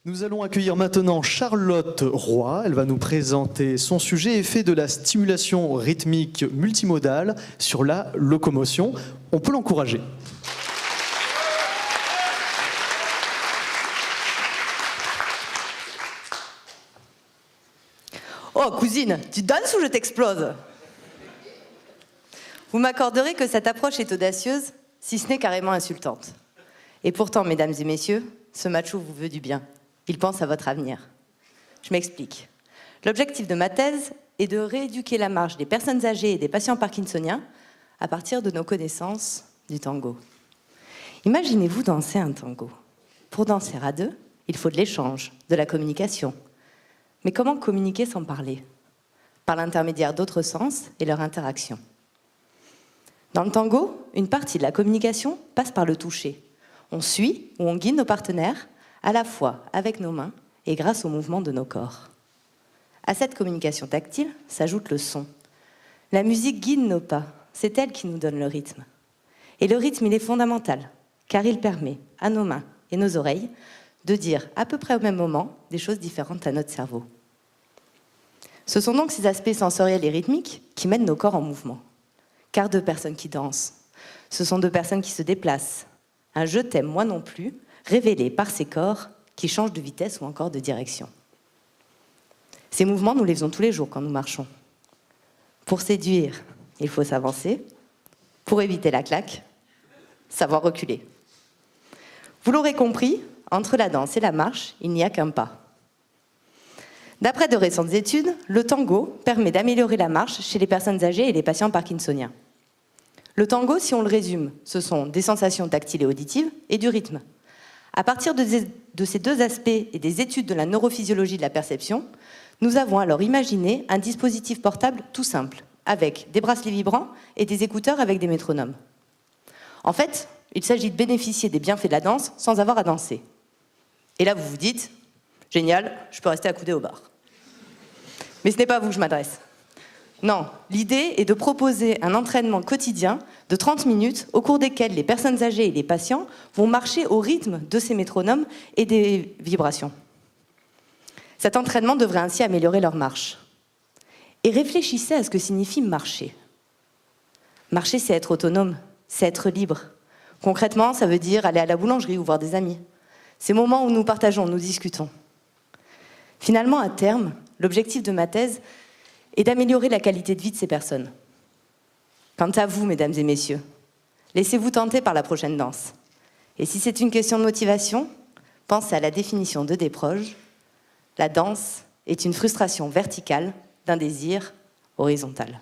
Nous allons accueillir maintenant Charlotte Roy. Elle va nous présenter son sujet effet de la stimulation rythmique multimodale sur la locomotion. On peut l'encourager. Oh, cousine, tu danses ou je t'explose? Vous m'accorderez que cette approche est audacieuse, si ce n'est carrément insultante. Et pourtant, mesdames et messieurs, ce macho vous veut du bien. Il pense à votre avenir. Je m'explique. L'objectif de ma thèse est de rééduquer la marche des personnes âgées et des patients parkinsoniens à partir de nos connaissances du tango. Imaginez-vous danser un tango. Pour danser à deux, il faut de l'échange, de la communication. Mais comment communiquer sans parler? Par l'intermédiaire d'autres sens et leur interaction. Dans le tango, une partie de la communication passe par le toucher. On suit ou on guide nos partenaires à la fois avec nos mains et grâce au mouvement de nos corps. À cette communication tactile s'ajoute le son. La musique guide nos pas, c'est elle qui nous donne le rythme. Et le rythme, il est fondamental, car il permet à nos mains et nos oreilles de dire à peu près au même moment des choses différentes à notre cerveau. Ce sont donc ces aspects sensoriels et rythmiques qui mènent nos corps en mouvement. Car deux personnes qui dansent, ce sont deux personnes qui se déplacent. Un « je t'aime, moi non plus » révélé par ces corps qui changent de vitesse ou encore de direction. Ces mouvements, nous les faisons tous les jours quand nous marchons. Pour séduire, il faut s'avancer. Pour éviter la claque, savoir reculer. Vous l'aurez compris, entre la danse et la marche, il n'y a qu'un pas. D'après de récentes études, le tango permet d'améliorer la marche chez les personnes âgées et les patients parkinsoniens. Le tango, si on le résume, ce sont des sensations tactiles et auditives et du rythme. À partir de ces deux aspects et des études de la neurophysiologie de la perception, nous avons alors imaginé un dispositif portable tout simple, avec des bracelets vibrants et des écouteurs avec des métronomes. En fait, il s'agit de bénéficier des bienfaits de la danse sans avoir à danser. Et là, vous vous dites, génial, je peux rester accoudé au bar. Mais ce n'est pas à vous que je m'adresse. Non, l'idée est de proposer un entraînement quotidien de 30 minutes au cours desquels les personnes âgées et les patients vont marcher au rythme de ces métronomes et des vibrations. Cet entraînement devrait ainsi améliorer leur marche. Et réfléchissez à ce que signifie marcher. Marcher, c'est être autonome, c'est être libre. Concrètement, ça veut dire aller à la boulangerie ou voir des amis. Ces moments où nous partageons, nous discutons. Finalement, à terme, l'objectif de ma thèse est d'améliorer la qualité de vie de ces personnes. Quant à vous, mesdames et messieurs, laissez-vous tenter par la prochaine danse. Et si c'est une question de motivation, pensez à la définition de Desproges. La danse est une frustration verticale d'un désir horizontal.